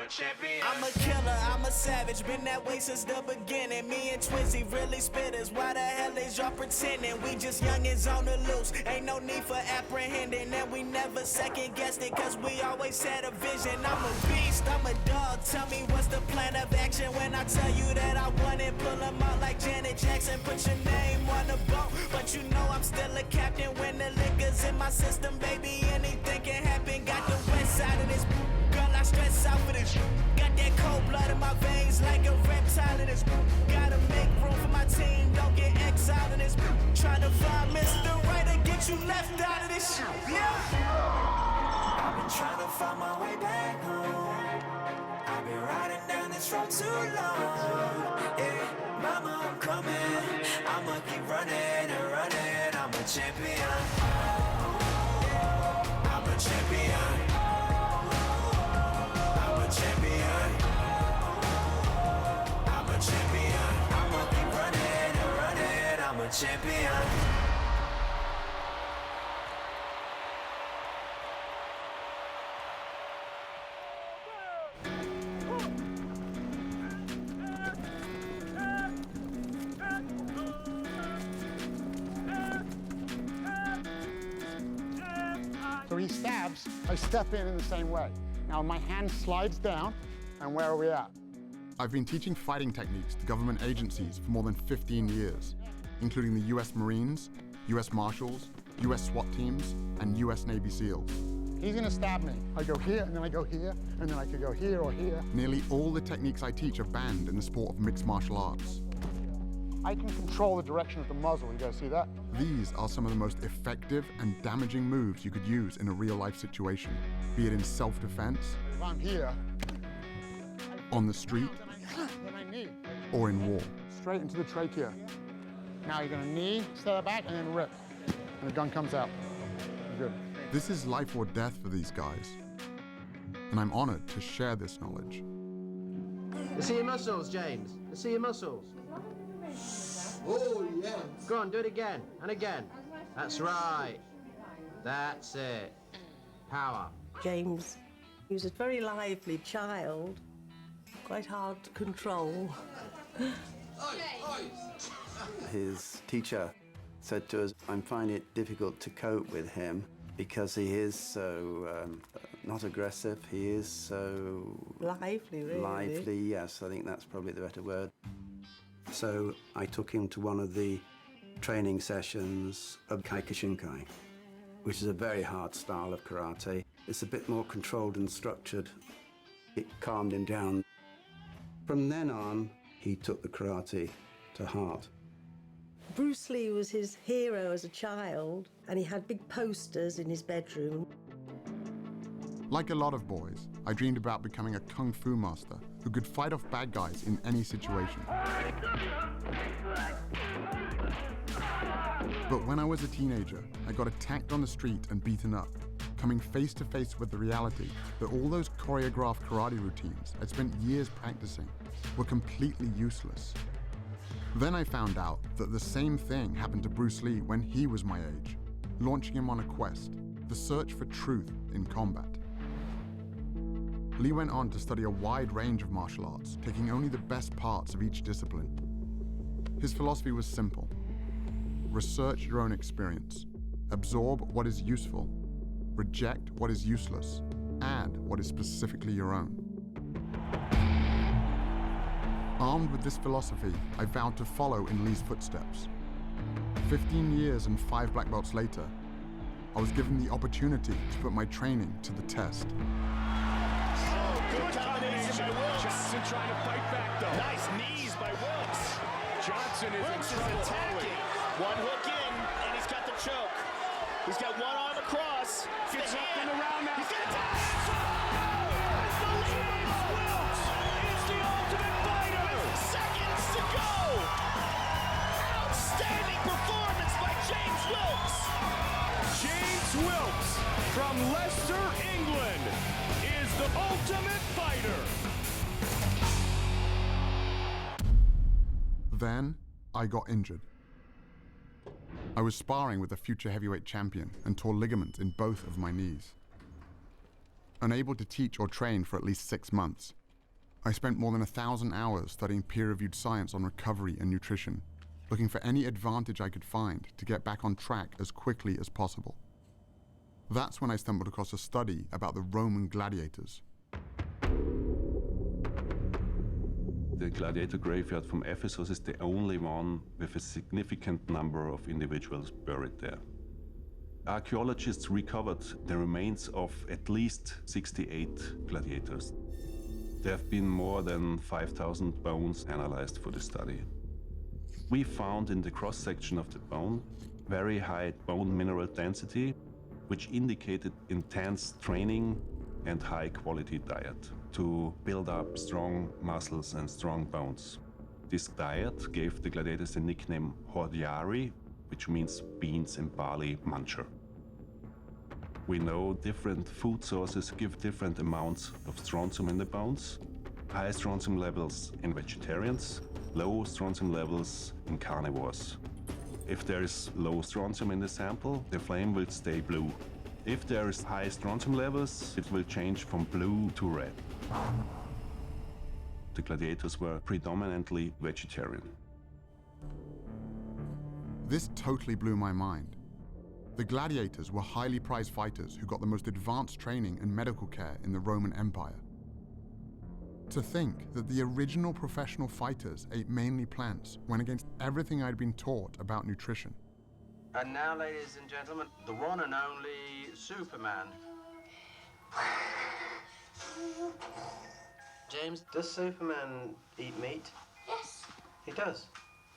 a champion. I'm a killer, I'm a savage, been that way since the beginning. Me and Twizzy really spitters, why the hell is y'all pretending? We just youngins on the loose, ain't no need for apprehending. And we never second guessed it, cause we always had a vision. I'm a beast, I'm a dog, tell me what's the plan of action? When I tell you that I want it, pull them out like Janet Jackson. Put your name on the boat, but you know I'm still a captain. When the liquor's in my system, baby, anything can happen. Got the west side of this, girl, I stress out for this. Got that cold blood in my veins like a reptile in this. Gotta make room for my team, don't get exiled in this. Trying to find Mr. Right and get you left out of this shit. Yeah. I've been trying to find my way back home. I've been riding down this road too long. Yeah, mama, I'm coming. I'ma keep running and running. I'm a champion. I'm a champion. I'm a champion. I'm a champion. I'ma keep running and running. I'm a champion. So he stabs, I step in the same way. Now my hand slides down, and where are we at? I've been teaching fighting techniques to government agencies for more than 15 years, including the US Marines, US Marshals, US SWAT teams, and US Navy SEALs. He's gonna stab me. I go here, and then I go here, and then I could go here or here. Nearly all the techniques I teach are banned in the sport of mixed martial arts. I can control the direction of the muzzle, you guys see that? These are some of the most effective and damaging moves you could use in a real-life situation, be it in self-defense, If I'm here, on the street, then I knee. or in war. Straight into the trachea. Now you're gonna knee, step back, and then rip. And the gun comes out. You're good. This is life or death for these guys, and I'm honored to share this knowledge. Let's see your muscles, James. Let's see your muscles. Oh, yes. Go on, do it again and again. That's right. That's it. Power. James, he was a very lively child, quite hard to control. His teacher said to us, I'm finding it difficult to cope with him because he is so not aggressive, he is so... Lively, really. Lively, yes, I think that's probably the better word. So I took him to one of the training sessions of Kyokushinkai, which is a very hard style of karate. It's a bit more controlled and structured. It calmed him down. From then on, he took the karate to heart. Bruce Lee was his hero as a child, and he had big posters in his bedroom. Like a lot of boys, I dreamed about becoming a kung fu master who could fight off bad guys in any situation. But when I was a teenager, I got attacked on the street and beaten up, coming face to face with the reality that all those choreographed karate routines I'd spent years practicing were completely useless. Then I found out that the same thing happened to Bruce Lee when he was my age, launching him on a quest, the search for truth in combat. Lee went on to study a wide range of martial arts, taking only the best parts of each discipline. His philosophy was simple: research your own experience, absorb what is useful, reject what is useless, add what is specifically your own. Armed with this philosophy, I vowed to follow in Lee's footsteps. 15 years and 5 black belts later, I was given the opportunity to put my training to the test. Good combination by Wilkes. Johnson trying to fight back, though. Nice knees by Wilkes. Johnson is in trouble. Attacking. One hook in, and he's got the choke. He's got one arm across. Gets up and around now. He's going to tap. Wilkes is the ultimate fighter. Seconds to go. Outstanding performance by James Wilkes. James Wilkes from Leicester, England, is the ultimate fighter. Then, I got injured. I was sparring with a future heavyweight champion and tore ligaments in both of my knees. unable to teach or train for at least 6 months. I spent more than 1,000 hours studying peer-reviewed science on recovery and nutrition, looking for any advantage I could find to get back on track as quickly as possible. That's when I stumbled across a study about the Roman gladiators. The gladiator graveyard from Ephesus is the only one with a significant number of individuals buried there. Archaeologists recovered the remains of at least 68 gladiators. There have been more than 5,000 bones analyzed for the study. We found in the cross-section of the bone very high bone mineral density, which indicated intense training and high-quality diet to build up strong muscles and strong bones. This diet gave the gladiators the nickname hordeari, which means beans and barley muncher. We know different food sources give different amounts of strontium in the bones. High strontium levels in vegetarians, low strontium levels in carnivores. If there is low strontium in the sample, the flame will stay blue. If there is high strontium levels, it will change from blue to red. The gladiators were predominantly vegetarian. This totally blew my mind. The gladiators were highly prized fighters who got the most advanced training and medical care in the Roman Empire. To think that the original professional fighters ate mainly plants went against everything I'd been taught about nutrition. And now, ladies and gentlemen, the one and only Superman. James, does Superman eat meat? Yes. He does?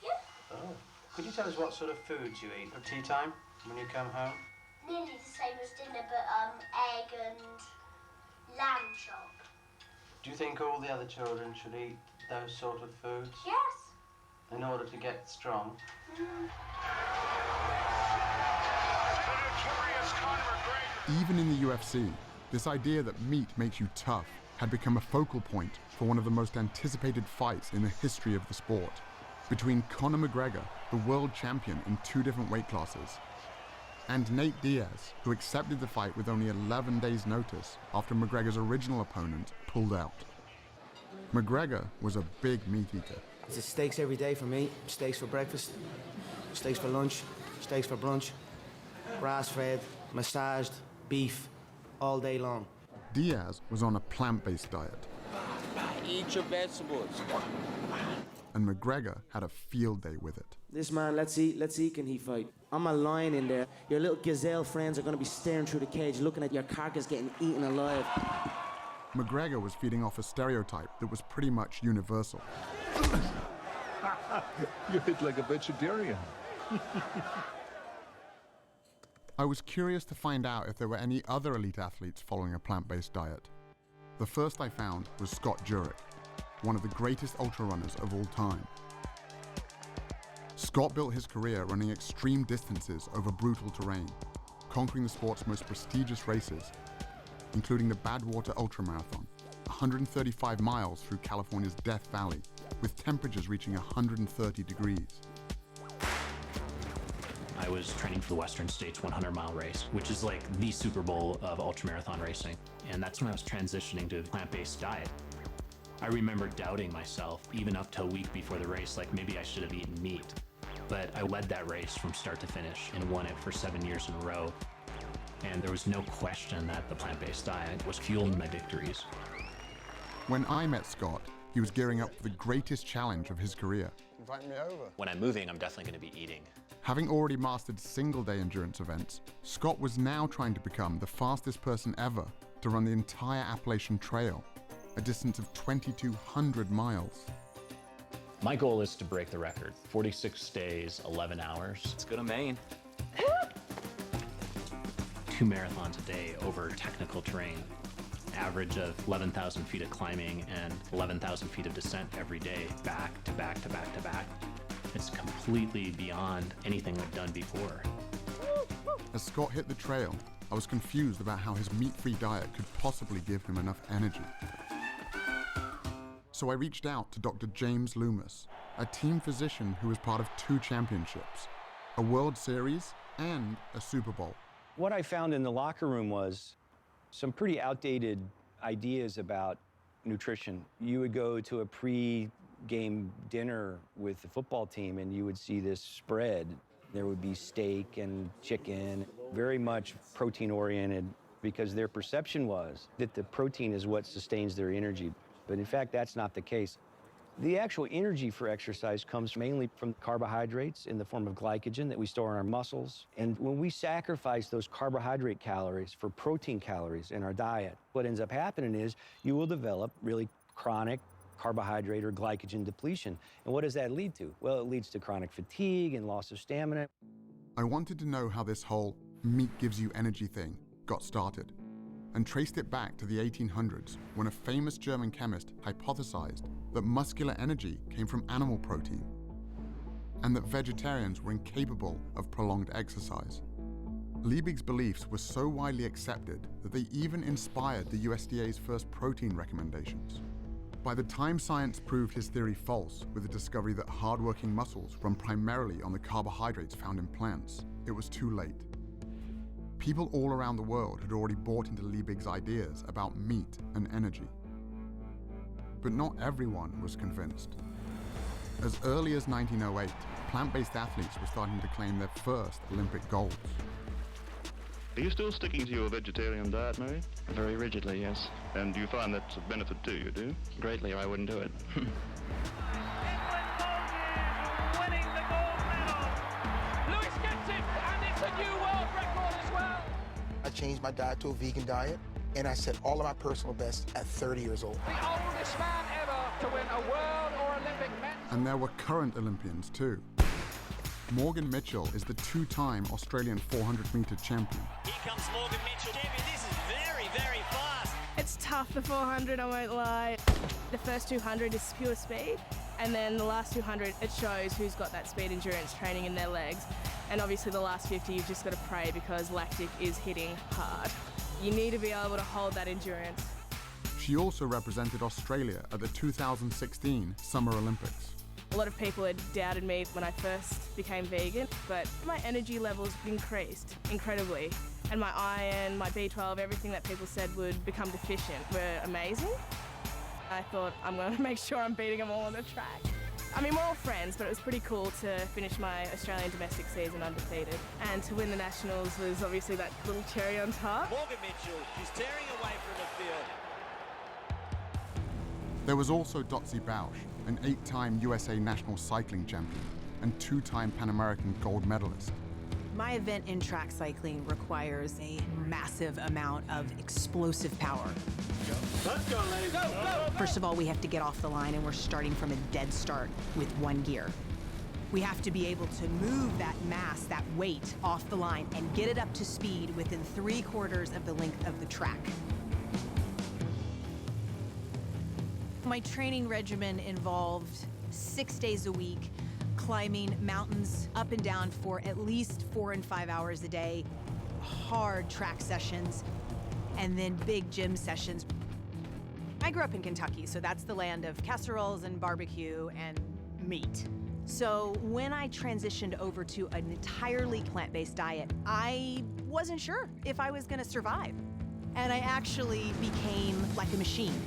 Yeah. Oh. Could you tell us what sort of foods you eat at tea time when you come home? Nearly the same as dinner, but egg and lamb chop. Do you think all the other children should eat those sort of foods? Yes. In order to get strong? Even in the UFC, this idea that meat makes you tough had become a focal point for one of the most anticipated fights in the history of the sport, between Conor McGregor, the world champion in 2 different weight classes, and Nate Diaz, who accepted the fight with only 11 days' notice after McGregor's original opponent pulled out. McGregor was a big meat eater. It's steaks every day for me. Steaks for breakfast, steaks for lunch, steaks for brunch, grass-fed, massaged, beef, all day long. Diaz was on a plant-based diet. Eat your vegetables. And McGregor had a field day with it. This man, let's see, can he fight? I'm a lion in there. Your little gazelle friends are gonna be staring through the cage, looking at your carcass getting eaten alive. McGregor was feeding off a stereotype that was pretty much universal. You hit like a vegetarian. I was curious to find out if there were any other elite athletes following a plant-based diet. The first I found was Scott Jurek, one of the greatest ultra-runners of all time. Scott built his career running extreme distances over brutal terrain, conquering the sport's most prestigious races, including the Badwater Ultramarathon, 135 miles through California's Death Valley, with temperatures reaching 130 degrees. I was training for the Western States 100-mile race, which is like the Super Bowl of ultramarathon racing. And that's when I was transitioning to a plant-based diet. I remember doubting myself, even up to a week before the race, like maybe I should have eaten meat. But I led that race from start to finish and won it for 7 years in a row. And there was no question that the plant-based diet was fueling my victories. When I met Scott, he was gearing up for the greatest challenge of his career. Invite me over. When I'm moving, I'm definitely going to be eating. Having already mastered single-day endurance events, Scott was now trying to become the fastest person ever to run the entire Appalachian Trail, a distance of 2,200 miles. My goal is to break the record. 46 days, 11 hours. Let's go to Maine. 2 marathons a day over technical terrain. Average of 11,000 feet of climbing and 11,000 feet of descent every day, back to back to back to back. It's completely beyond anything I've done before. As Scott hit the trail, I was confused about how his meat-free diet could possibly give him enough energy. So I reached out to Dr. James Loomis, a team physician who was part of 2 championships, a World Series and a Super Bowl. What I found in the locker room was some pretty outdated ideas about nutrition. You would go to a pre-game dinner with the football team and you would see this spread. There would be steak and chicken, very much protein-oriented, because their perception was that the protein is what sustains their energy. But in fact, that's not the case. The actual energy for exercise comes mainly from carbohydrates in the form of glycogen that we store in our muscles. And when we sacrifice those carbohydrate calories for protein calories in our diet, what ends up happening is you will develop really chronic carbohydrate or glycogen depletion. And what does that lead to? Well, it leads to chronic fatigue and loss of stamina. I wanted to know how this whole meat gives you energy thing got started, and traced it back to the 1800s when a famous German chemist hypothesized that muscular energy came from animal protein and that vegetarians were incapable of prolonged exercise. Liebig's beliefs were so widely accepted that they even inspired the USDA's first protein recommendations. By the time science proved his theory false with the discovery that hardworking muscles run primarily on the carbohydrates found in plants, it was too late. People all around the world had already bought into Liebig's ideas about meat and energy. But not everyone was convinced. As early as 1908, plant-based athletes were starting to claim their first Olympic golds. Are you still sticking to your vegetarian diet, Mary? Very rigidly, yes. And do you find that's a benefit to you, do you? Greatly, or I wouldn't do it. Winning the gold medal. Lewis gets it, and it's a new world record as well. I changed my diet to a vegan diet, and I set all of my personal bests at 30 years old. The oldest man ever to win a world or Olympic medal. And there were current Olympians too. Morgan Mitchell is the two-time Australian 400-meter champion. Here comes Morgan Mitchell. Champion, this is very, very fast. It's tough, the 400, I won't lie. The first 200 is pure speed, and then the last 200, it shows who's got that speed endurance training in their legs. And obviously the last 50, you've just got to pray because lactic is hitting hard. You need to be able to hold that endurance. She also represented Australia at the 2016 Summer Olympics. A lot of people had doubted me when I first became vegan, but my energy levels increased incredibly. And my iron, my B12, everything that people said would become deficient were amazing. I thought, I'm going to make sure I'm beating them all on the track. I mean, we're all friends, but it was pretty cool to finish my Australian domestic season undefeated. And to win the Nationals was obviously that little cherry on top. Morgan Mitchell, she's tearing away from the field. There was also Dotsie Bausch, an 8-time USA national cycling champion and 2-time Pan American gold medalist. My event in track cycling requires a massive amount of explosive power. Let's go, ladies. Go, go, go. First of all, we have to get off the line, and we're starting from a dead start with one gear. We have to be able to move that mass, that weight, off the line and get it up to speed within 3/4 of the length of the track. My training regimen involved 6 days a week, climbing mountains up and down for at least 4 and 5 hours a day, hard track sessions, and then big gym sessions. I grew up in Kentucky, so that's the land of casseroles and barbecue and meat. So when I transitioned over to an entirely plant-based diet, I wasn't sure if I was gonna survive. And I actually became like a machine.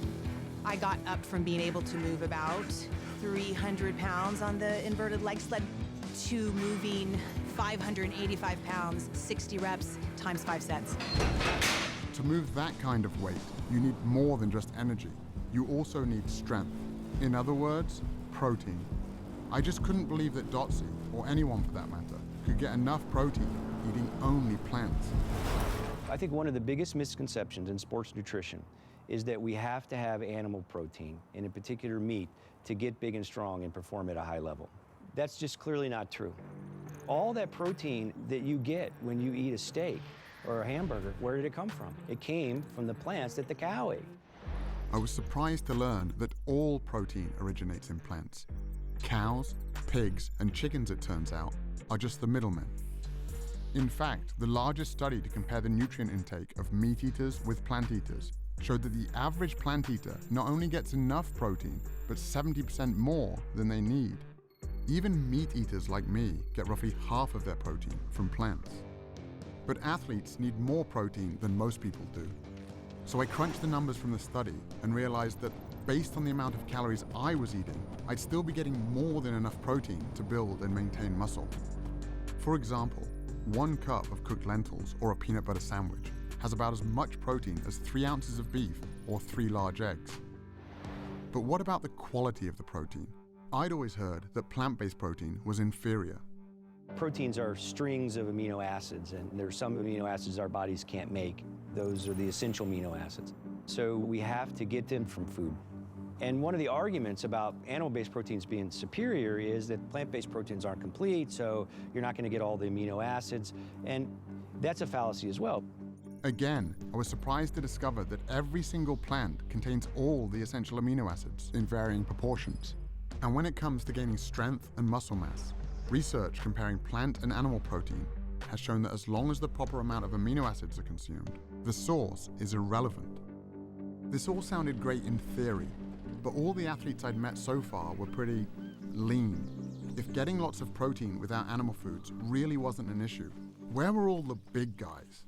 I got up from being able to move about 300 pounds on the inverted leg sled to moving 585 pounds, 60 reps, times 5 sets. To move that kind of weight, you need more than just energy. You also need strength. In other words, protein. I just couldn't believe that Dotsie, or anyone for that matter, could get enough protein eating only plants. I think one of the biggest misconceptions in sports nutrition is that we have to have animal protein, and in particular meat, to get big and strong and perform at a high level. That's just clearly not true. All that protein that you get when you eat a steak or a hamburger, where did it come from? It came from the plants that the cow ate. I was surprised to learn that all protein originates in plants. Cows, pigs, and chickens, it turns out, are just the middlemen. In fact, the largest study to compare the nutrient intake of meat eaters with plant eaters showed that the average plant eater not only gets enough protein, but 70% more than they need. Even meat eaters like me get roughly half of their protein from plants. But athletes need more protein than most people do. So I crunched the numbers from the study and realized that based on the amount of calories I was eating, I'd still be getting more than enough protein to build and maintain muscle. For example, 1 cup of cooked lentils or a peanut butter sandwich has about as much protein as 3 ounces of beef or 3 large eggs. But what about the quality of the protein? I'd always heard that plant-based protein was inferior. Proteins are strings of amino acids, and there are some amino acids our bodies can't make. Those are the essential amino acids. So we have to get them from food. And one of the arguments about animal-based proteins being superior is that plant-based proteins aren't complete, so you're not going to get all the amino acids, and that's a fallacy as well. Again, I was surprised to discover that every single plant contains all the essential amino acids in varying proportions. And when it comes to gaining strength and muscle mass, research comparing plant and animal protein has shown that as long as the proper amount of amino acids are consumed, the source is irrelevant. This all sounded great in theory, but all the athletes I'd met so far were pretty lean. If getting lots of protein without animal foods really wasn't an issue, where were all the big guys?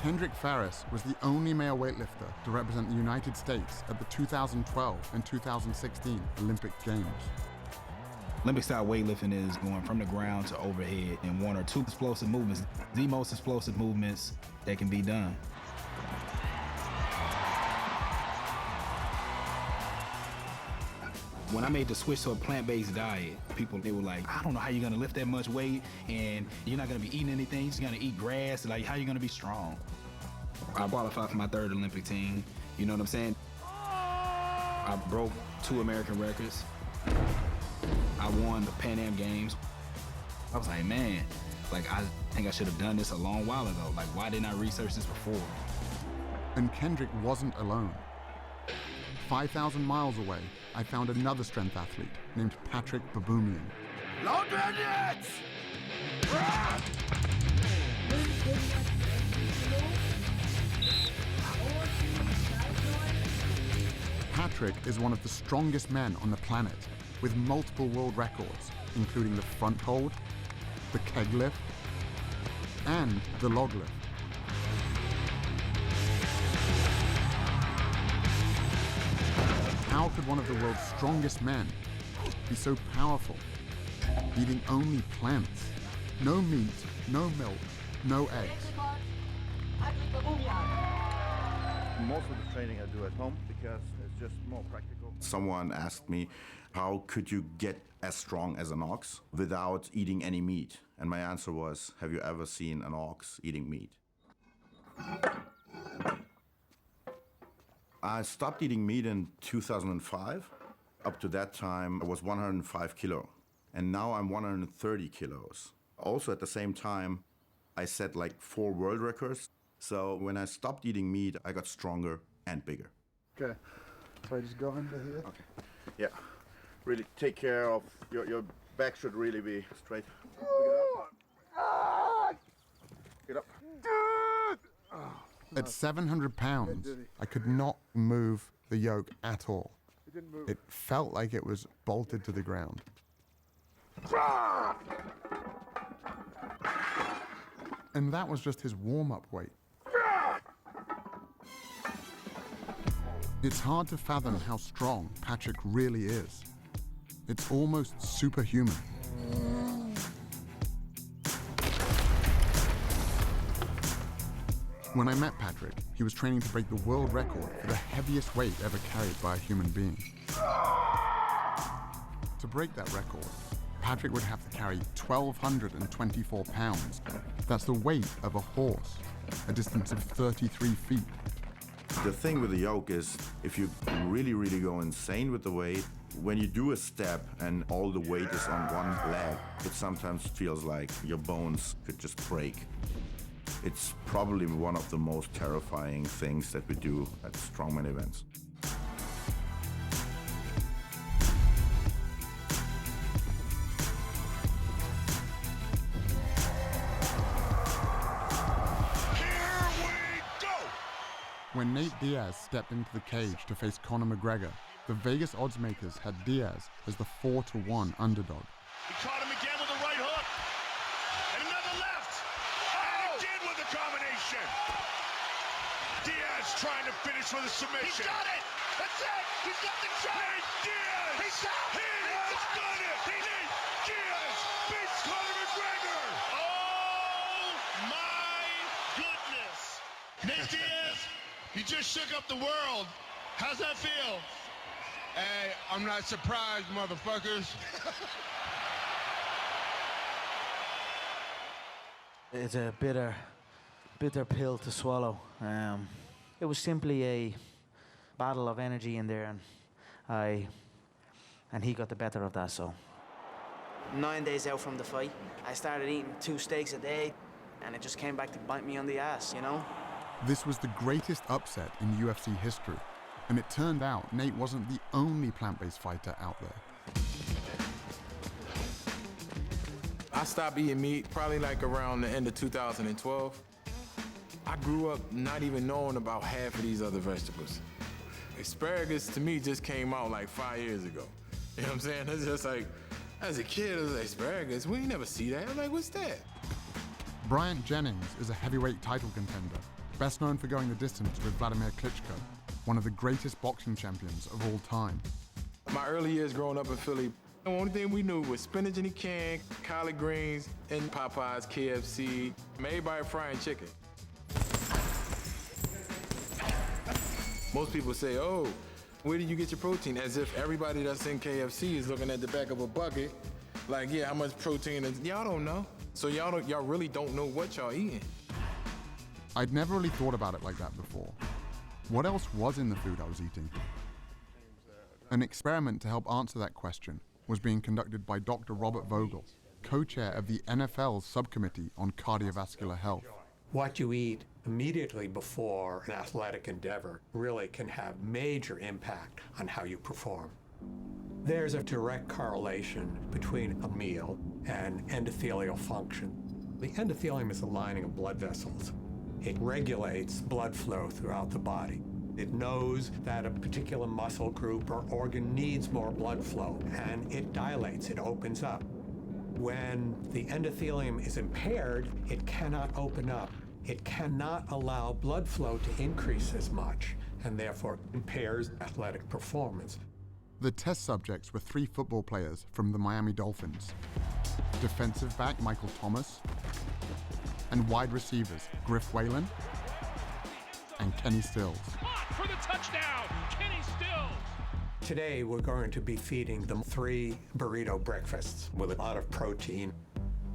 Kendrick Farris was the only male weightlifter to represent the United States at the 2012 and 2016 Olympic Games. Olympic-style weightlifting is going from the ground to overhead in 1 or 2 explosive movements, the most explosive movements that can be done. When I made the switch to a plant-based diet, people, they were like, I don't know how you're gonna lift that much weight, and you're not gonna be eating anything, you're just gonna eat grass, like how are you gonna be strong? I qualified for my 3rd Olympic team, you know what I'm saying? I broke 2 American records. I won the Pan Am Games. I was like, man, like I think I should have done this a long while ago. Like, why didn't I research this before? And Kendrick wasn't alone. 5,000 miles away, I found another strength athlete named Patrick Baboumian. Patrick is one of the strongest men on the planet, with multiple world records, including the front hold, the keg lift, and the log lift. How could one of the world's strongest men be so powerful, eating only plants? No meat, no milk, no eggs. Most of the training I do at home because it's just more practical. Someone asked me, how could you get as strong as an ox without eating any meat? And my answer was, have you ever seen an ox eating meat? I stopped eating meat in 2005. Up to that time, I was 105 kilo. And now I'm 130 kilos. Also at the same time, I set like 4 world records. So when I stopped eating meat, I got stronger and bigger. Okay, so I just go under here. Okay, yeah. Really take care of, your back should really be straight. Get up. At 700 pounds, I could not move the yoke at all. It felt like it was bolted to the ground. And that was just his warm-up weight. It's hard to fathom how strong Patrick really is. It's almost superhuman. When I met Patrick, he was training to break the world record for the heaviest weight ever carried by a human being. To break that record, Patrick would have to carry 1,224 pounds. That's the weight of a horse, a distance of 33 feet. The thing with the yoke is, if you really, really go insane with the weight, when you do a step and all the weight is on one leg, it sometimes feels like your bones could just break. It's probably one of the most terrifying things that we do at strongman events. When Nate Diaz stepped into the cage to face Conor McGregor, the Vegas oddsmakers had Diaz as the 4-1 underdog. He caught him again with a submission. Diaz trying to finish with a submission. He's got it. That's it. He's got the shot. Nate Diaz. He's got it. He has done it. Nate Diaz beats Conor McGregor. Oh, my goodness. Nate Diaz, you just shook up the world. How's that feel? Hey, I'm not surprised, motherfuckers. It's a bitter pill to swallow. It was simply a battle of energy in there, and he got the better of that. So 9 days out from the fight, I started eating 2 steaks a day, and it just came back to bite me on the ass, you know? This was the greatest upset in UFC history, and it turned out Nate wasn't the only plant-based fighter out there. I stopped eating meat probably like around the end of 2012. I grew up not even knowing about half of these other vegetables. Asparagus to me just came out like 5 years ago. You know what I'm saying? It's just like, as a kid, it was like, asparagus, we ain't never see that. I'm like, what's that? Bryant Jennings is a heavyweight title contender, best known for going the distance with Vladimir Klitschko, one of the greatest boxing champions of all time. My early years growing up in Philly, the only thing we knew was spinach in a can, collard greens, and Popeyes, KFC, everybody frying chicken. Most people say, oh, where did you get your protein? As if everybody that's in KFC is looking at the back of a bucket, like, yeah, how much protein is, y'all don't know. So y'all really don't know what y'all eating. I'd never really thought about it like that before. What else was in the food I was eating? An experiment to help answer that question was being conducted by Dr. Robert Vogel, co-chair of the NFL's subcommittee on cardiovascular health. What you eat immediately before an athletic endeavor really can have major impact on how you perform. There's a direct correlation between a meal and endothelial function. The endothelium is the lining of blood vessels. It regulates blood flow throughout the body. It knows that a particular muscle group or organ needs more blood flow, and it dilates, it opens up. When the endothelium is impaired, it cannot open up. It cannot allow blood flow to increase as much, and therefore impairs athletic performance. The test subjects were 3 football players from the Miami Dolphins, defensive back Michael Thomas, and wide receivers Griff Whalen and Kenny Stills. For the touchdown, Kenny Stills. Today, we're going to be feeding them 3 burrito breakfasts with a lot of protein.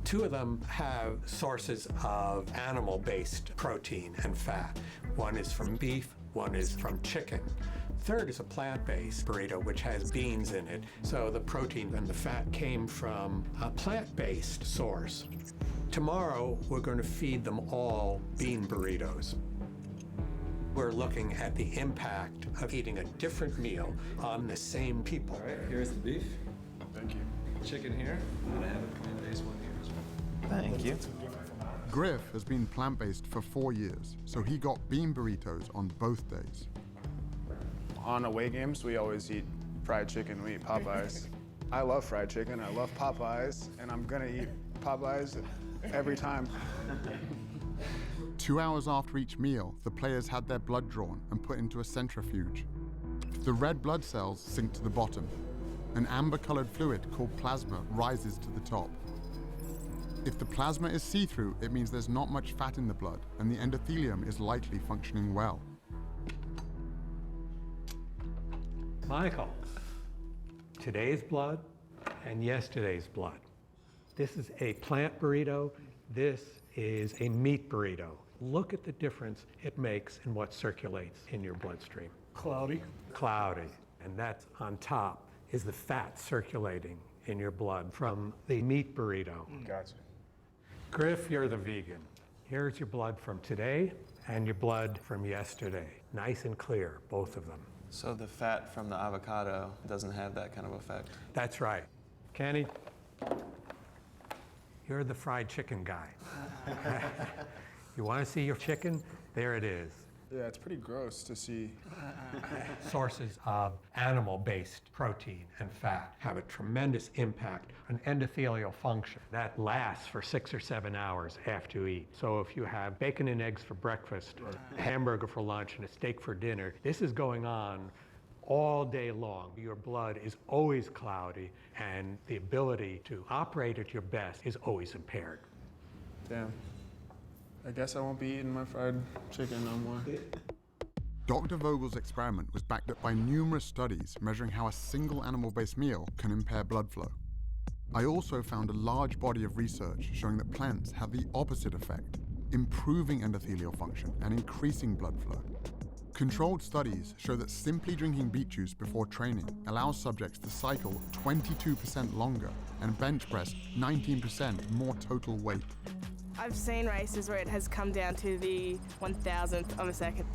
2 of them have sources of animal-based protein and fat. One is from beef, one is from chicken. Third is a plant-based burrito, which has beans in it. So the protein and the fat came from a plant-based source. Tomorrow, we're going to feed them all bean burritos. We're looking at the impact of eating a different meal on the same people. All right, here's the beef. Thank you. Chicken here, and I have a plant-based one here as well. Thank you. Griff has been plant-based for 4 years, so he got bean burritos on both days. On away games, we always eat fried chicken, we eat Popeyes. I love fried chicken, I love Popeyes, and I'm gonna eat Popeyes every time. 2 hours after each meal, the players had their blood drawn and put into a centrifuge. The red blood cells sink to the bottom. An amber-colored fluid called plasma rises to the top. If the plasma is see-through, it means there's not much fat in the blood, and the endothelium is likely functioning well. Michael, today's blood and yesterday's blood. This is a plant burrito. This is a meat burrito. Look at the difference it makes in what circulates in your bloodstream. Cloudy? Cloudy. And that's on top is the fat circulating in your blood from the meat burrito. Gotcha. Griff, you're the vegan. Here's your blood from today and your blood from yesterday. Nice and clear, both of them. So the fat from the avocado doesn't have that kind of effect? That's right. Kenny, you're the fried chicken guy. You want to see your chicken? There it is. Yeah, it's pretty gross to see. Sources of animal-based protein and fat have a tremendous impact on endothelial function. That lasts for 6 or 7 hours after you eat. So if you have bacon and eggs for breakfast, or a hamburger for lunch, and a steak for dinner, this is going on all day long. Your blood is always cloudy, and the ability to operate at your best is always impaired. Damn. I guess I won't be eating my fried chicken no more. Dr. Vogel's experiment was backed up by numerous studies measuring how a single animal-based meal can impair blood flow. I also found a large body of research showing that plants have the opposite effect, improving endothelial function and increasing blood flow. Controlled studies show that simply drinking beet juice before training allows subjects to cycle 22% longer and bench press 19% more total weight. I've seen races where it has come down to the 1,000th of a second.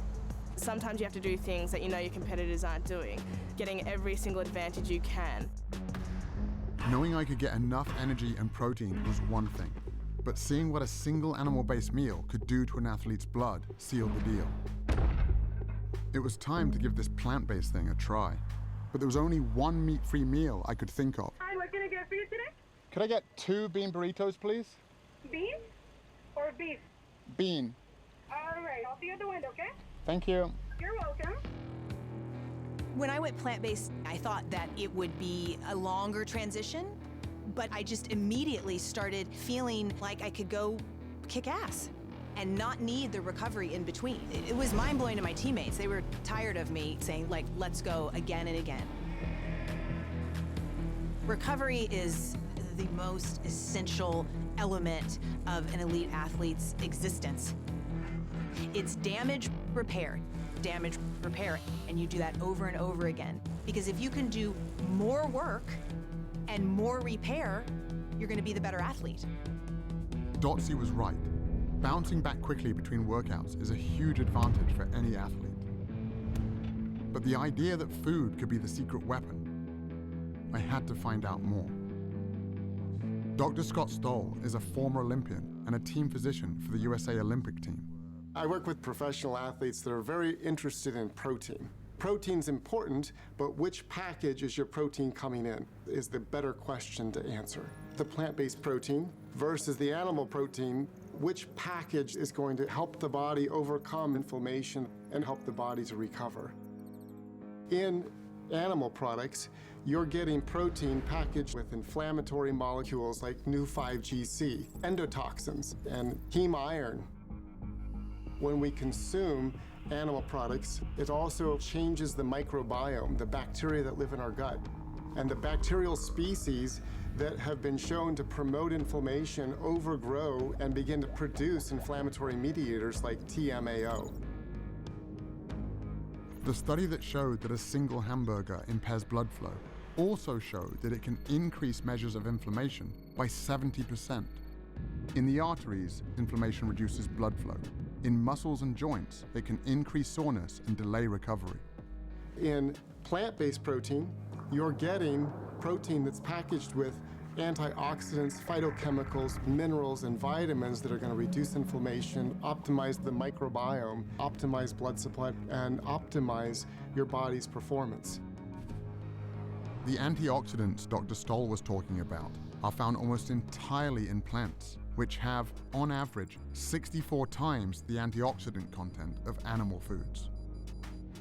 Sometimes you have to do things that you know your competitors aren't doing, getting every single advantage you can. Knowing I could get enough energy and protein was one thing, but seeing what a single animal-based meal could do to an athlete's blood sealed the deal. It was time to give this plant-based thing a try, but there was only one meat-free meal I could think of. Hi, what can I get for you today? Could I get 2 bean burritos, please? Bean or beef? Bean. All right, I'll see you at the window, okay? Thank you. You're welcome. When I went plant-based, I thought that it would be a longer transition, but I just immediately started feeling like I could go kick ass and not need the recovery in between. It was mind-blowing to my teammates. They were tired of me saying, like, let's go again and again. Recovery is the most essential element of an elite athlete's existence. It's damage repair, and you do that over and over again. Because if you can do more work and more repair, you're gonna be the better athlete. Dotsie was right. Bouncing back quickly between workouts is a huge advantage for any athlete. But the idea that food could be the secret weapon, I had to find out more. Dr. Scott Stoll is a former Olympian and a team physician for the USA Olympic team. I work with professional athletes that are very interested in protein. Protein's important, but which package is your protein coming in is the better question to answer. The plant-based protein versus the animal protein, which package is going to help the body overcome inflammation and help the body to recover? In animal products, you're getting protein packaged with inflammatory molecules like Nu-5GC, endotoxins, and heme iron. When we consume animal products, it also changes the microbiome, the bacteria that live in our gut. And the bacterial species that have been shown to promote inflammation overgrow and begin to produce inflammatory mediators like TMAO. The study that showed that a single hamburger impairs blood flow also showed that it can increase measures of inflammation by 70%. In the arteries, inflammation reduces blood flow. In muscles and joints, it can increase soreness and delay recovery. In plant-based protein, you're getting protein that's packaged with antioxidants, phytochemicals, minerals, and vitamins that are going to reduce inflammation, optimize the microbiome, optimize blood supply, and optimize your body's performance. The antioxidants Dr. Stoll was talking about are found almost entirely in plants, which have, on average, 64 times the antioxidant content of animal foods.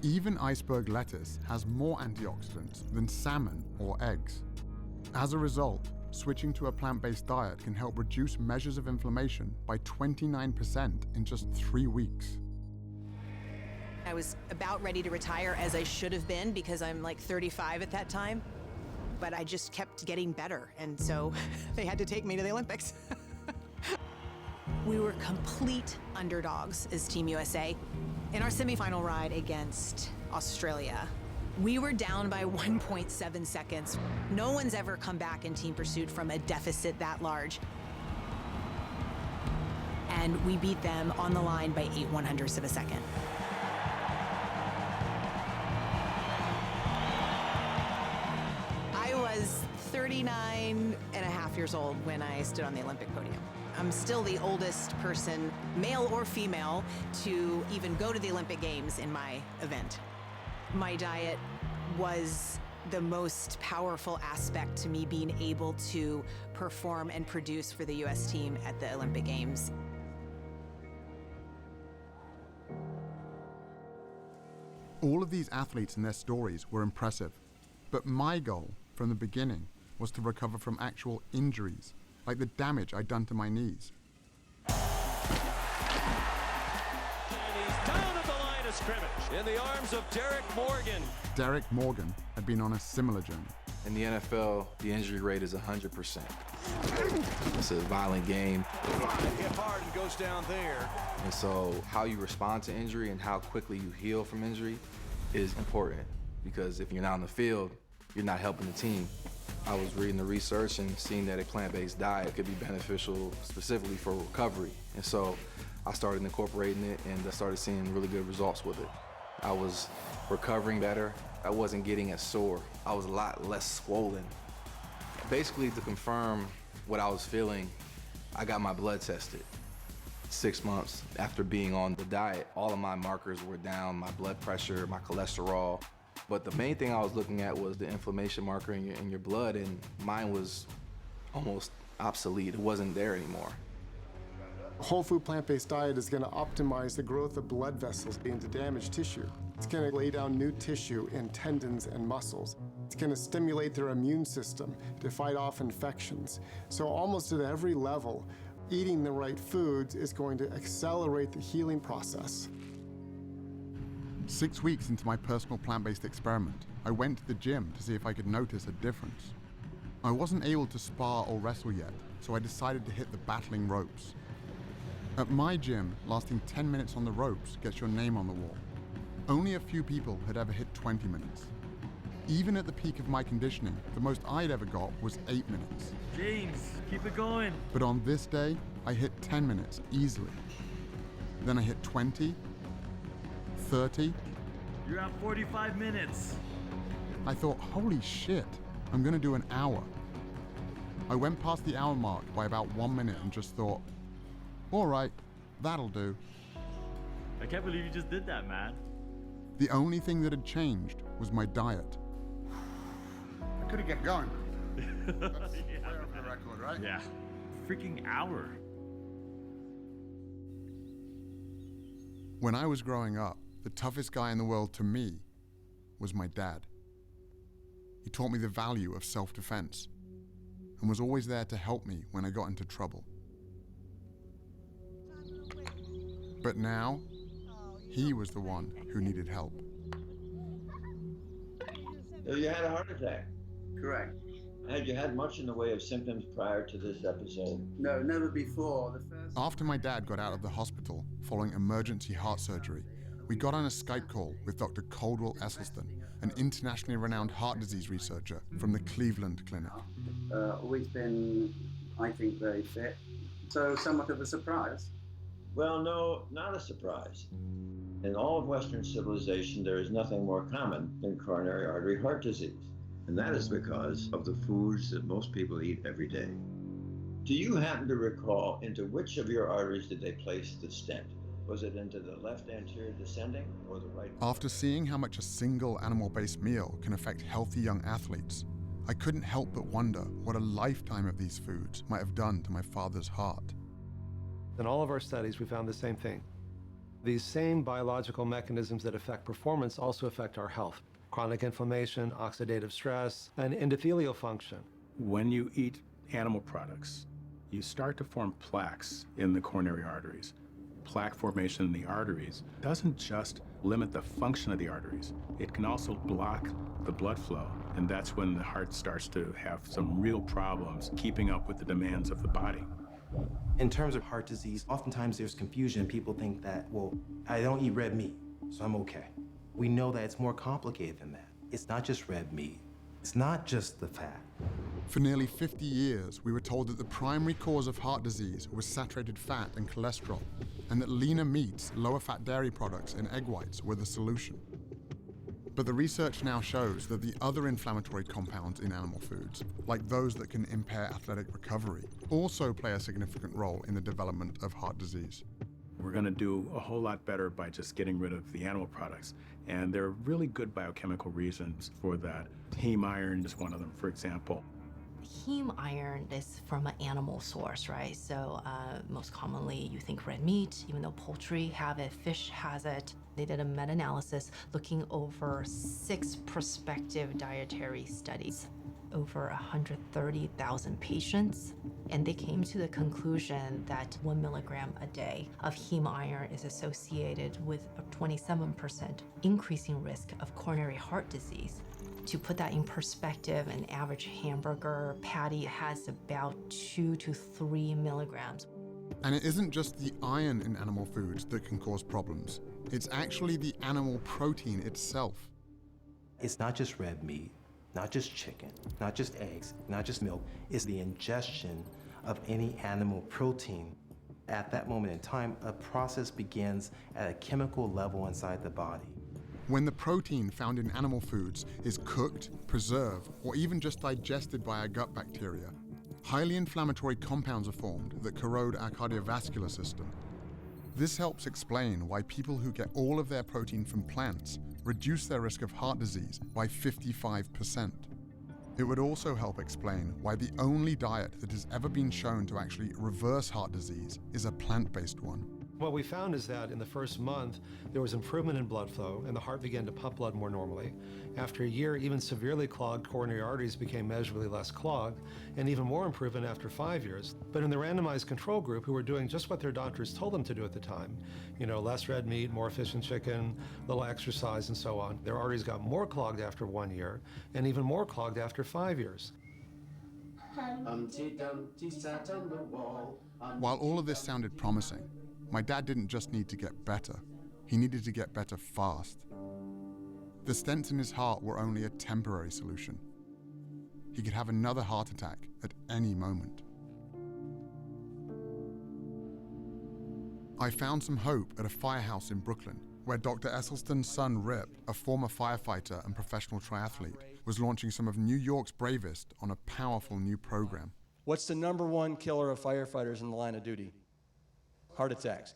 Even iceberg lettuce has more antioxidants than salmon or eggs. As a result, switching to a plant-based diet can help reduce measures of inflammation by 29% in just 3 weeks. I was about ready to retire, as I should have been, because I'm like 35 at that time. But I just kept getting better, and so they had to take me to the Olympics. We were complete underdogs as Team USA. In our semifinal ride against Australia, we were down by 1.7 seconds. No one's ever come back in team pursuit from a deficit that large. And we beat them on the line by 8/100ths of a second. I was 39 and a half years old when I stood on the Olympic podium. I'm still the oldest person, male or female, to even go to the Olympic Games in my event. My diet was the most powerful aspect to me being able to perform and produce for the U.S. team at the Olympic Games. All of these athletes and their stories were impressive, but my goal from the beginning was to recover from actual injuries, like the damage I'd done to my knees. And he's down at the line of scrimmage in the arms of Derek Morgan. Derek Morgan had been on a similar journey. In the NFL, the injury rate is 100%. It's a violent game. Hit hard and goes down there. And so how you respond to injury and how quickly you heal from injury is important, because if you're not on the field, you're not helping the team. I was reading the research and seeing that a plant-based diet could be beneficial specifically for recovery. And so I started incorporating it, and I started seeing really good results with it. I was recovering better. I wasn't getting as sore. I was a lot less swollen. Basically, to confirm what I was feeling, I got my blood tested. 6 months after being on the diet, all of my markers were down, my blood pressure, my cholesterol. But the main thing I was looking at was the inflammation marker in your blood, and mine was almost obsolete. It wasn't there anymore. A whole food plant-based diet is going to optimize the growth of blood vessels into damaged tissue. It's going to lay down new tissue in tendons and muscles. It's going to stimulate their immune system to fight off infections. So almost at every level, eating the right foods is going to accelerate the healing process. 6 weeks into my personal plant-based experiment, I went to the gym to see if I could notice a difference. I wasn't able to spar or wrestle yet, so I decided to hit the battling ropes. At my gym, lasting 10 minutes on the ropes gets your name on the wall. Only a few people had ever hit 20 minutes. Even at the peak of my conditioning, the most I'd ever got was 8 minutes. James, keep it going. But on this day, I hit 10 minutes easily. Then I hit 20, 30. You're at 45 minutes. I thought, holy shit, I'm gonna do an hour. I went past the hour mark by about 1 minute and just thought, all right, that'll do. I can't believe you just did that, man. The only thing that had changed was my diet. I could have kept going. That's way over the record, right? Yeah. Freaking hour. When I was growing up, the toughest guy in the world to me was my dad. He taught me the value of self-defense and was always there to help me when I got into trouble. But now, he was the one who needed help. So you had a heart attack? Correct. Had you had much in the way of symptoms prior to this episode? No, never before. After my dad got out of the hospital following emergency heart surgery, we got on a Skype call with Dr. Caldwell Esselstyn, an internationally renowned heart disease researcher from the Cleveland Clinic. Always been, I think, very fit. So somewhat of a surprise. Well, no, not a surprise. In all of Western civilization, there is nothing more common than coronary artery heart disease. And that is because of the foods that most people eat every day. Do you happen to recall into which of your arteries did they place the stent? Was it into the left anterior descending or the right? After seeing how much a single animal-based meal can affect healthy young athletes, I couldn't help but wonder what a lifetime of these foods might have done to my father's heart. In all of our studies, we found the same thing. These same biological mechanisms that affect performance also affect our health. Chronic inflammation, oxidative stress, and endothelial function. When you eat animal products, you start to form plaques in the coronary arteries. Plaque formation in the arteries doesn't just limit the function of the arteries, it can also block the blood flow. And that's when the heart starts to have some real problems keeping up with the demands of the body. In terms of heart disease, oftentimes there's confusion. People think that, well, I don't eat red meat, so I'm okay. We know that it's more complicated than that. It's not just red meat. It's not just the fat. For nearly 50 years, we were told that the primary cause of heart disease was saturated fat and cholesterol, and that leaner meats, lower fat dairy products, and egg whites were the solution. But the research now shows that the other inflammatory compounds in animal foods, like those that can impair athletic recovery, also play a significant role in the development of heart disease. We're going to do a whole lot better by just getting rid of the animal products. And there are really good biochemical reasons for that. Heme iron is one of them, for example. Heme iron is from an animal source, right? So most commonly you think red meat, even though poultry have it, fish has it. They did a meta-analysis looking over 6 prospective dietary studies, over 130,000 patients. And they came to the conclusion that 1 milligram a day of heme iron is associated with a 27% increasing risk of coronary heart disease. To put that in perspective, an average hamburger patty has about 2 to 3 milligrams. And it isn't just the iron in animal foods that can cause problems. It's actually the animal protein itself. It's not just red meat, not just chicken, not just eggs, not just milk. It's the ingestion of any animal protein. At that moment in time, a process begins at a chemical level inside the body. When the protein found in animal foods is cooked, preserved, or even just digested by our gut bacteria, highly inflammatory compounds are formed that corrode our cardiovascular system. This helps explain why people who get all of their protein from plants reduce their risk of heart disease by 55%. It would also help explain why the only diet that has ever been shown to actually reverse heart disease is a plant-based one. What we found is that in the first month, there was improvement in blood flow and the heart began to pump blood more normally. After a year, even severely clogged coronary arteries became measurably less clogged, and even more improvement after 5 years. But in the randomized control group, who were doing just what their doctors told them to do at the time, less red meat, more fish and chicken, little exercise and so on, their arteries got more clogged after 1 year and even more clogged after 5 years. Humpty Dumpty sat on the wall. While all of this sounded promising, my dad didn't just need to get better, he needed to get better fast. The stents in his heart were only a temporary solution. He could have another heart attack at any moment. I found some hope at a firehouse in Brooklyn, where Dr. Esselstyn's son Rip, a former firefighter and professional triathlete, was launching some of New York's bravest on a powerful new program. What's the #1 killer of firefighters in the line of duty? Heart attacks.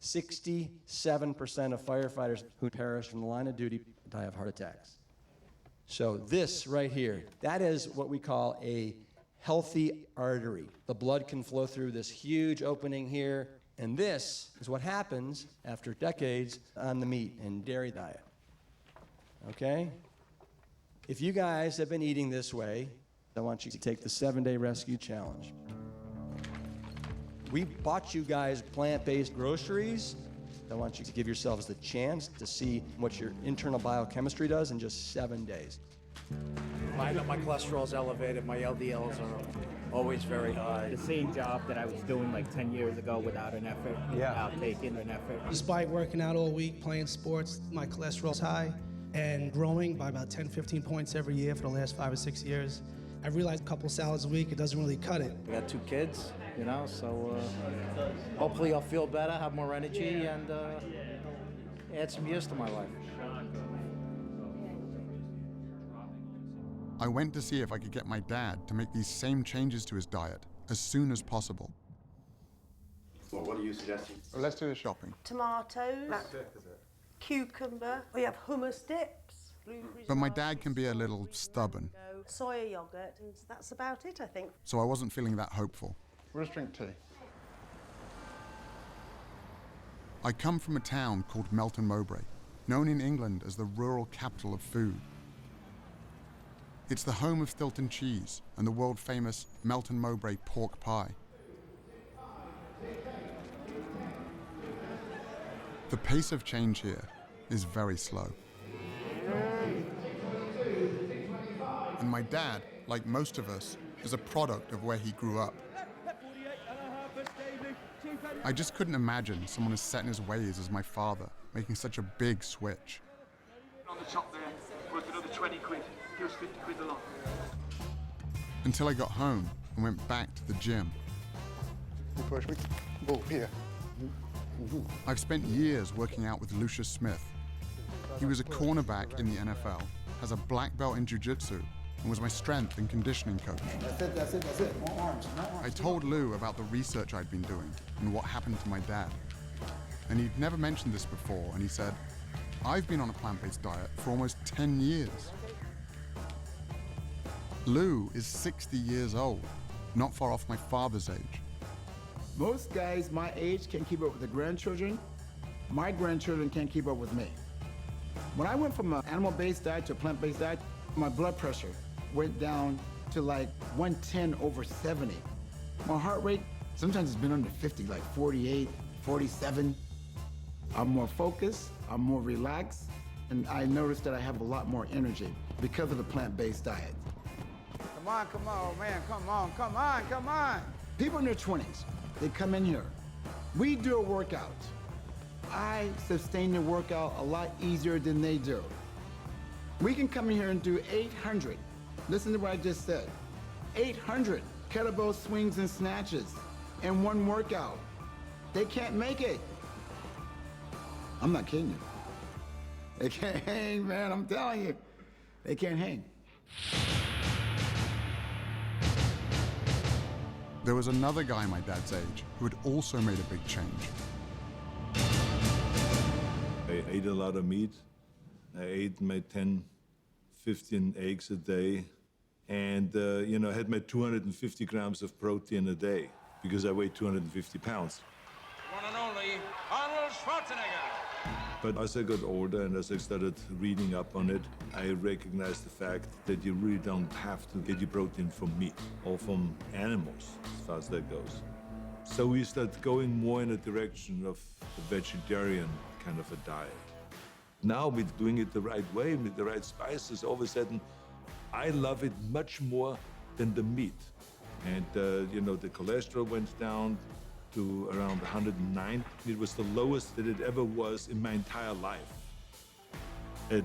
67% of firefighters who perish from the line of duty die of heart attacks. So this right here, that is what we call a healthy artery. The blood can flow through this huge opening here, and this is what happens after decades on the meat and dairy diet. Okay? If you guys have been eating this way, I want you to take the 7-day rescue challenge. We bought you guys plant-based groceries. I want you to give yourselves the chance to see what your internal biochemistry does in just 7 days. My cholesterol's elevated, my LDLs are always very high. The same job that I was doing like 10 years ago without an effort, without taking an effort. Despite working out all week, playing sports, my cholesterol's high and growing by about 10, 15 points every year for the last 5 or 6 years. I realized a couple salads a week, it doesn't really cut it. I got 2 kids, so hopefully I'll feel better, have more energy, and add some years to my life. I went to see if I could get my dad to make these same changes to his diet as soon as possible. Well, what are you suggesting? Well, let's do the shopping. Tomatoes, cucumber, we have hummus dips, But my dad can be a little stubborn, soya yogurt, and that's about it, I think. so I wasn't feeling that hopeful. We'll just drink tea. I come from a town called Melton Mowbray, known in England as the rural capital of food. It's the home of Stilton cheese and the world-famous Melton Mowbray pork pie. The pace of change here is very slow. And my dad, like most of us, is a product of where he grew up. I just couldn't imagine someone as set in his ways as my father making such a big switch. On the top there, worth another 20 quid. He was 50 quid a lot. Until I got home and went back to the gym. You push me. Oh, here. I've spent years working out with Lucius Smith, He was a cornerback in the NFL, has a black belt in jiu-jitsu, and was my strength and conditioning coach. That's it. More arms, more arms. I told Lou about the research I'd been doing and what happened to my dad. And he'd never mentioned this before, and he said, I've been on a plant-based diet for almost 10 years. Lou is 60 years old, not far off my father's age. Most guys my age can keep up with the grandchildren. My grandchildren can't keep up with me. When I went from an animal-based diet to a plant-based diet, my blood pressure went down to like 110/70. My heart rate, sometimes it's been under 50, like 48, 47. I'm more focused, I'm more relaxed, and I noticed that I have a lot more energy because of the plant-based diet. Come on, man, come on. People in their 20s, they come in here. We do a workout. I sustain the workout a lot easier than they do. We can come in here and do 800. Listen to what I just said. 800 kettlebell swings and snatches in one workout. They can't make it. I'm not kidding you. They can't hang, man, I'm telling you. They can't hang. There was another guy my dad's age who had also made a big change. I ate a lot of meat. I ate my 10, 15 eggs a day. And, had my 250 grams of protein a day because I weigh 250 pounds. One and only Arnold Schwarzenegger. But as I got older and as I started reading up on it, I recognized the fact that you really don't have to get your protein from meat or from animals, as far as that goes. So we started going more in a direction of a vegetarian kind of a diet. Now we're doing it the right way, with the right spices. All of a sudden, I love it much more than the meat. And, the cholesterol went down to around 109. It was the lowest that it ever was in my entire life, at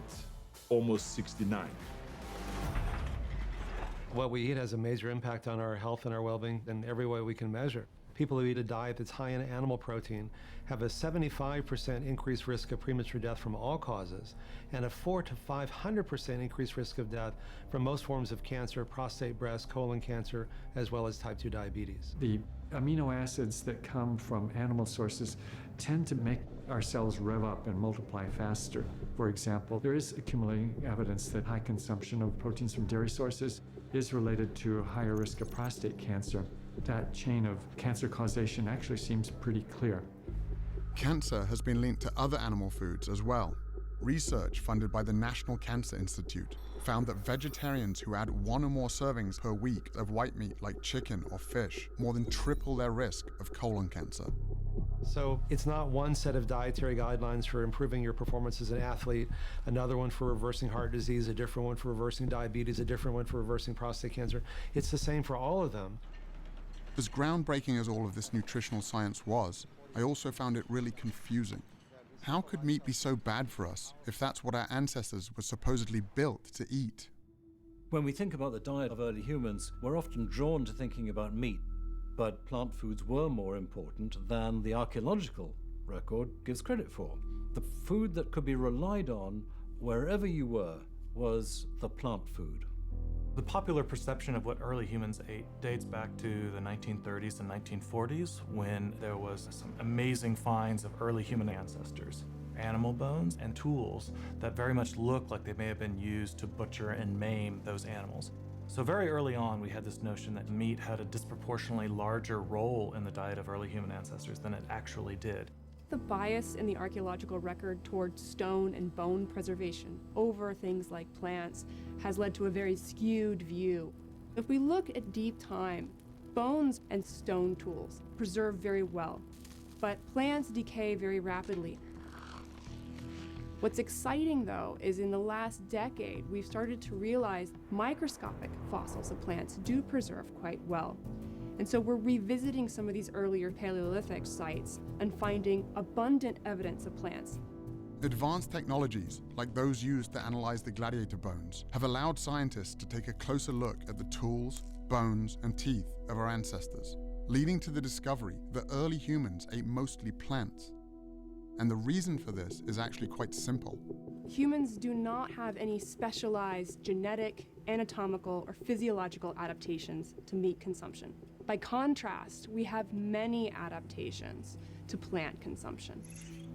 almost 69. What we eat has a major impact on our health and our well-being in every way we can measure. People who eat a diet that's high in animal protein have a 75% increased risk of premature death from all causes, and a 400% to 500% increased risk of death from most forms of cancer, prostate, breast, colon cancer, as well as type 2 diabetes. The amino acids that come from animal sources tend to make our cells rev up and multiply faster. For example, there is accumulating evidence that high consumption of proteins from dairy sources is related to a higher risk of prostate cancer. That chain of cancer causation actually seems pretty clear. Cancer has been linked to other animal foods as well. Research funded by the National Cancer Institute found that vegetarians who add 1 or more servings per week of white meat like chicken or fish more than triple their risk of colon cancer. So it's not one set of dietary guidelines for improving your performance as an athlete, another one for reversing heart disease, a different one for reversing diabetes, a different one for reversing prostate cancer. It's the same for all of them. As groundbreaking as all of this nutritional science was, I also found it really confusing. How could meat be so bad for us if that's what our ancestors were supposedly built to eat? When we think about the diet of early humans, we're often drawn to thinking about meat, but plant foods were more important than the archaeological record gives credit for. The food that could be relied on wherever you were was the plant food. The popular perception of what early humans ate dates back to the 1930s and 1940s, when there was some amazing finds of early human ancestors, animal bones and tools that very much look like they may have been used to butcher and maim those animals. So very early on, we had this notion that meat had a disproportionately larger role in the diet of early human ancestors than it actually did. The bias in the archaeological record toward stone and bone preservation over things like plants has led to a very skewed view. If we look at deep time, bones and stone tools preserve very well, but plants decay very rapidly. What's exciting, though, is in the last decade, we've started to realize microscopic fossils of plants do preserve quite well. And so we're revisiting some of these earlier Paleolithic sites and finding abundant evidence of plants. Advanced technologies, like those used to analyze the gladiator bones, have allowed scientists to take a closer look at the tools, bones, and teeth of our ancestors, leading to the discovery that early humans ate mostly plants. And the reason for this is actually quite simple. Humans do not have any specialized genetic, anatomical, or physiological adaptations to meat consumption. By contrast, we have many adaptations to plant consumption.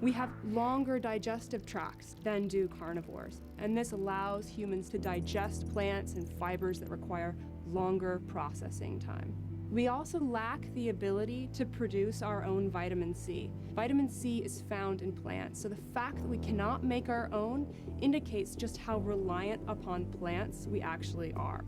We have longer digestive tracts than do carnivores, and this allows humans to digest plants and fibers that require longer processing time. We also lack the ability to produce our own vitamin C. Vitamin C is found in plants, so the fact that we cannot make our own indicates just how reliant upon plants we actually are.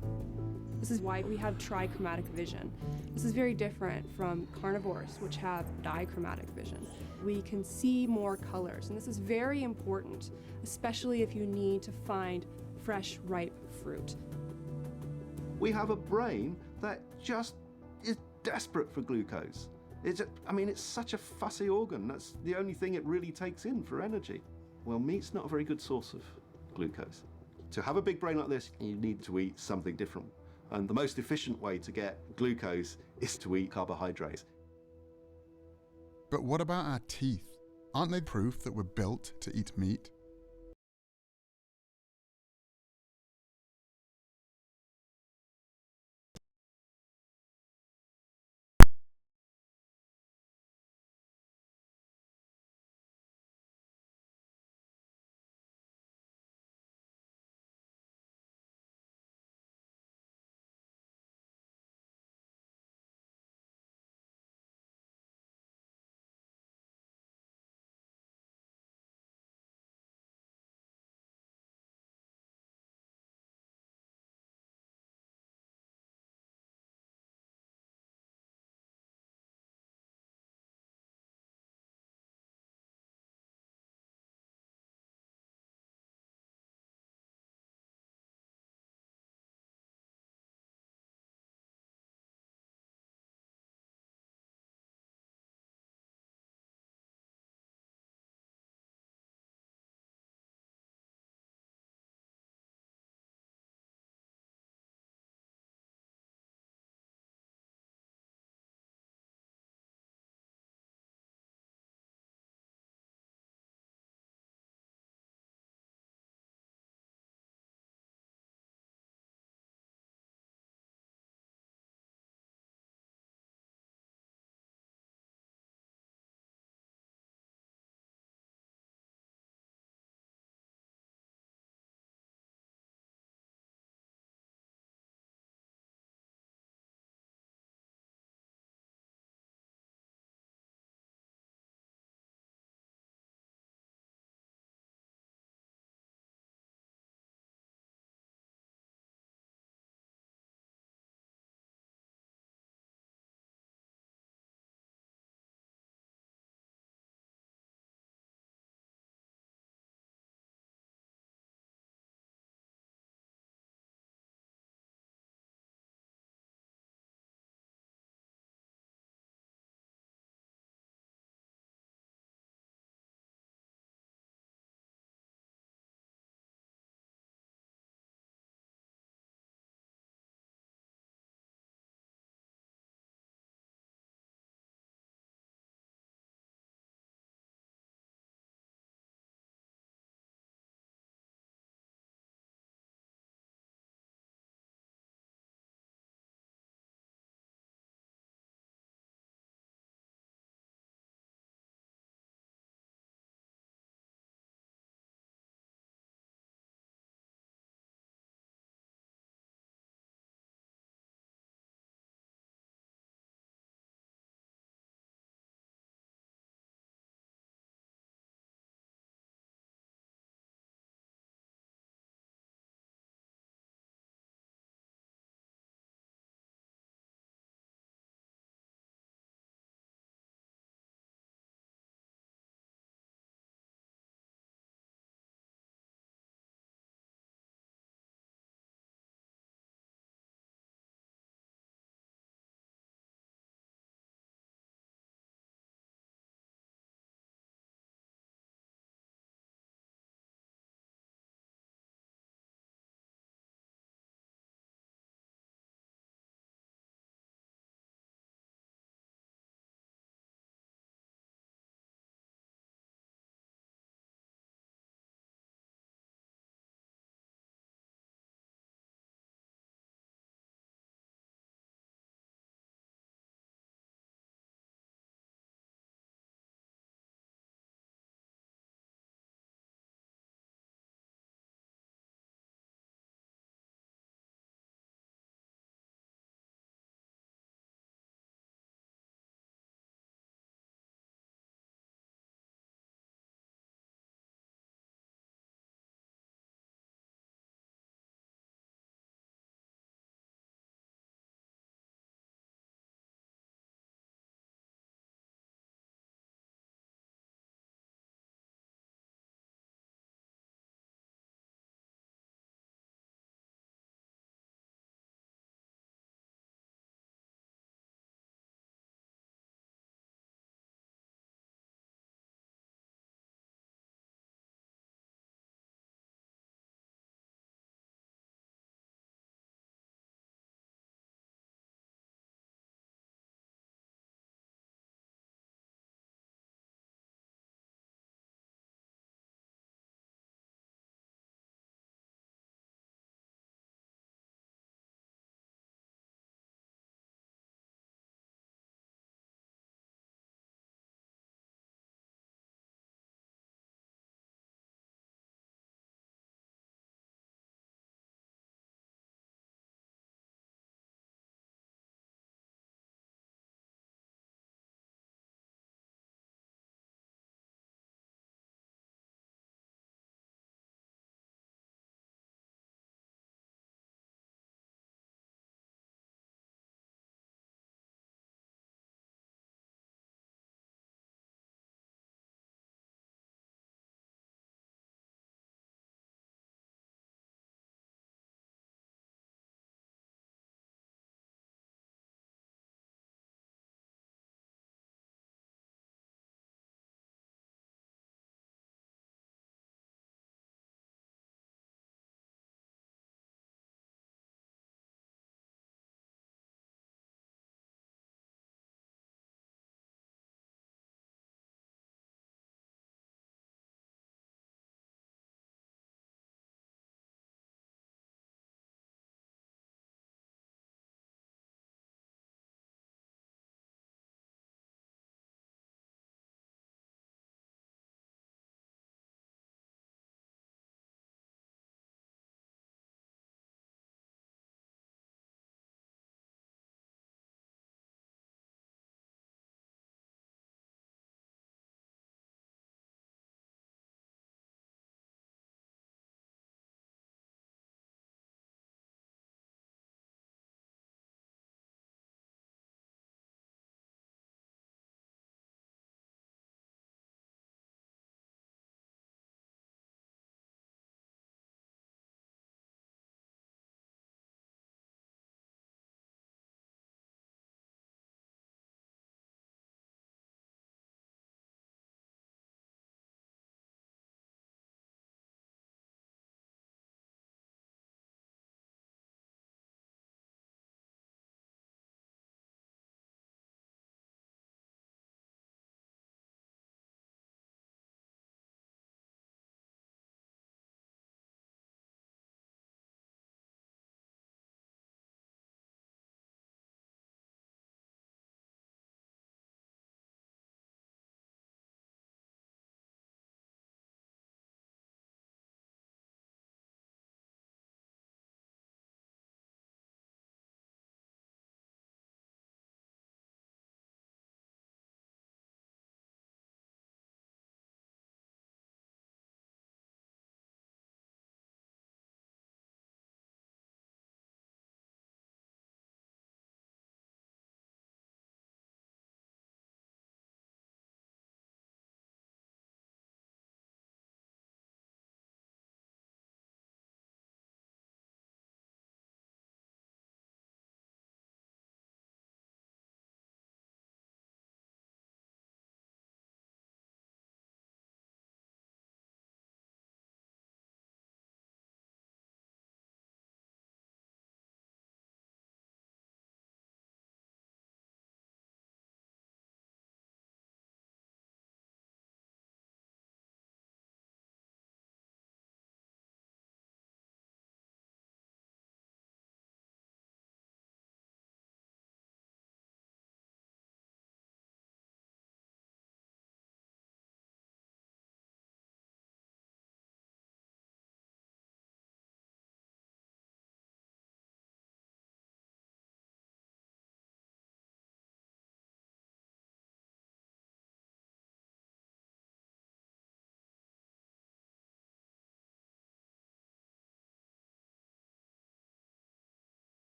This is why we have trichromatic vision. This is very different from carnivores, which have dichromatic vision. We can see more colors, and this is very important, especially if you need to find fresh, ripe fruit. We have a brain that just is desperate for glucose. It's such a fussy organ. That's the only thing it really takes in for energy. Well, meat's not a very good source of glucose. To have a big brain like this, you need to eat something different. And the most efficient way to get glucose is to eat carbohydrates. But what about our teeth? Aren't they proof that we're built to eat meat?